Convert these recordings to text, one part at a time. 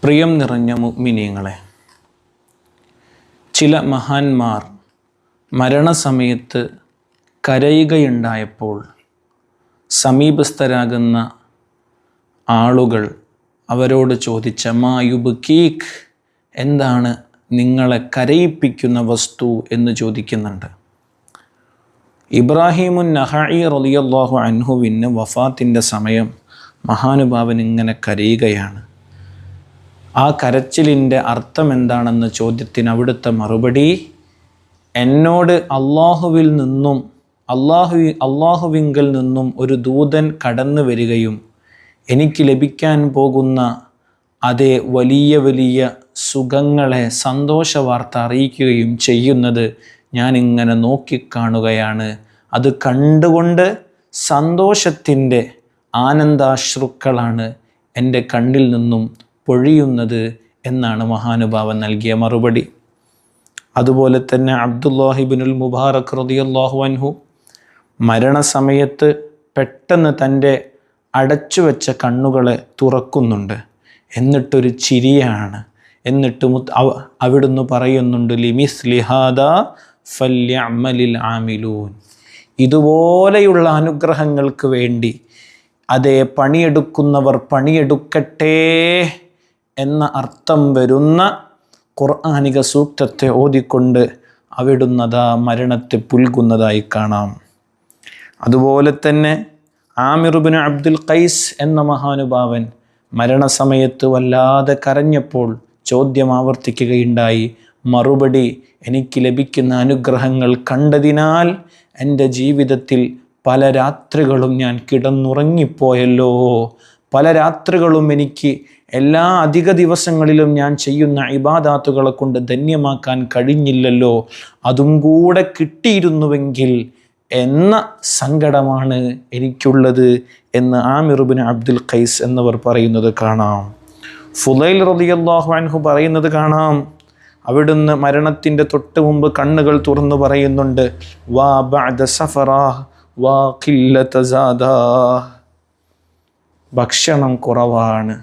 പ്രിയം നിറഞ്ഞ മുഅ്മിനീങ്ങളെ, ചില മഹാന്മാർ മരണസമയത്ത് കരയുകയുണ്ടായപ്പോൾ സമീപസ്ഥരാകുന്ന ആളുകൾ അവരോട് ചോദിച്ച മാ യുബ്കീക്, എന്താണ് നിങ്ങളെ കരയിപ്പിക്കുന്ന വസ്തു എന്ന് ചോദിക്കുന്നുണ്ട്. ഇബ്രാഹിമുൻ നഖഈ റളിയല്ലാഹു അൻഹുവിന് വഫാത്തിൻ്റെ സമയം മഹാനുഭാവൻ ഇങ്ങനെ കരയുകയാണ്. ആ കരച്ചിലിൻ്റെ അർത്ഥം എന്താണെന്ന ചോദ്യത്തിന് അവിടുത്തെ മറുപടി, എന്നോട് അള്ളാഹുവിങ്കൽ നിന്നും ഒരു ദൂതൻ കടന്നു വരികയും എനിക്ക് ലഭിക്കാൻ പോകുന്ന അതേ വലിയ വലിയ സുഖങ്ങളെ സന്തോഷ വാർത്ത അറിയിക്കുകയും ചെയ്യുന്നത് ഞാനിങ്ങനെ നോക്കിക്കാണുകയാണ്. അത് കണ്ടുകൊണ്ട് സന്തോഷത്തിൻ്റെ ആനന്ദാശ്രുക്കളാണ് എൻ്റെ കണ്ണിൽ നിന്നും പൊഴിയുന്നത് എന്നാണ് മഹാനുഭാവൻ നൽകിയ മറുപടി. അതുപോലെ തന്നെ അബ്ദുല്ലാഹി ഇബ്നുൽ മുബാറക് റളിയല്ലാഹു അൻഹു മരണസമയത്ത് പെട്ടെന്ന് തൻ്റെ അടച്ചുവെച്ച കണ്ണുകളെ തുറക്കുന്നുണ്ട്. എന്നിട്ടൊരു ചിരിയാണ്. എന്നിട്ട് അവിടുന്ന് പറയുന്നുണ്ട്, ലിമിസ്ലി ഹാദാ ഫല്യഅമലിൽ ആമിലൂൻ, ഇതുപോലെയുള്ള അനുഗ്രഹങ്ങൾക്ക് വേണ്ടി അതേ പണിയെടുക്കുന്നവർ പണിയെടുക്കട്ടെ എന്ന അർത്ഥം വരുന്ന ഖുർആനിക സൂക്തത്തെ ഓതിക്കൊണ്ട് അവിടുന്നതാ മരണത്തെ പുൽകുന്നതായി കാണാം. അതുപോലെ തന്നെ ആമിർ ഇബ്നു അബ്ദുൽ ഖൈസ് എന്ന മഹാനുഭാവൻ മരണസമയത്ത് വല്ലാതെ കരഞ്ഞപ്പോൾ ചോദ്യം ആവർത്തിക്കുകയുണ്ടായി. മറുപടി, എനിക്ക് ലഭിക്കുന്ന അനുഗ്രഹങ്ങൾ കണ്ടതിനാൽ എൻ്റെ ജീവിതത്തിൽ പല രാത്രികളും ഞാൻ കിടന്നുറങ്ങിപ്പോയല്ലോ, പല രാത്രികളും എനിക്ക് എല്ലാ അധിക ദിവസങ്ങളിലും ഞാൻ ചെയ്യുന്ന ഇബാദാത്തുകളെ കൊണ്ട് ധന്യമാക്കാൻ കഴിഞ്ഞില്ലല്ലോ, അതും കൂടെ കിട്ടിയിരുന്നുവെങ്കിൽ എന്ന സങ്കടമാണ് എനിക്കുള്ളത് എന്ന് ആമിർ ഇബ്നു അബ്ദുൽ ഖൈസ് എന്നവർ പറയുന്നത് കാണാം. ഫുളൈൽ റളിയല്ലാഹു അൻഹു പറയുന്നത് കാണാം, അവിടുന്ന് മരണത്തിൻ്റെ തൊട്ട് മുമ്പ് കണ്ണുകൾ തുറന്നു പറയുന്നുണ്ട്, വാ ബഅദ സഫറാ വാ ഖില്ലത സാദാ, ഭക്ഷണം കുറവാണ്,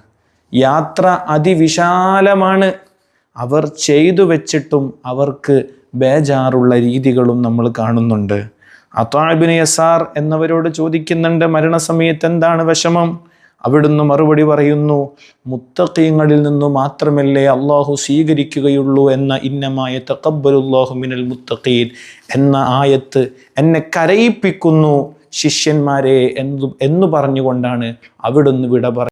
യാത്ര അതിവിശാലമാണ്. അവർ ചെയ്തു വെച്ചിട്ടും അവർക്ക് ബേജാറുള്ള രീതികളും നമ്മൾ കാണുന്നുണ്ട്. അത്വാ ഇബ്നു യസാർ എന്നവരോട് ചോദിക്കുന്നുണ്ട്, മരണസമയത്ത് എന്താണ് വിഷമം? അവിടുന്ന് മറുപടി പറയുന്നു, മുത്തഖീങ്ങളിൽ നിന്നു മാത്രമല്ലേ അള്ളാഹു സ്വീകരിക്കുകയുള്ളൂ എന്ന ഇന്നമാ യതഖബ്ബലുല്ലാഹു മിനൽ മുത്തഖീൻ എന്ന ആയത്ത് എന്നെ കരയിപ്പിക്കുന്നു ശിഷ്യന്മാരെ എന്ന് പറഞ്ഞുകൊണ്ടാണ് അവിടുന്ന് വിട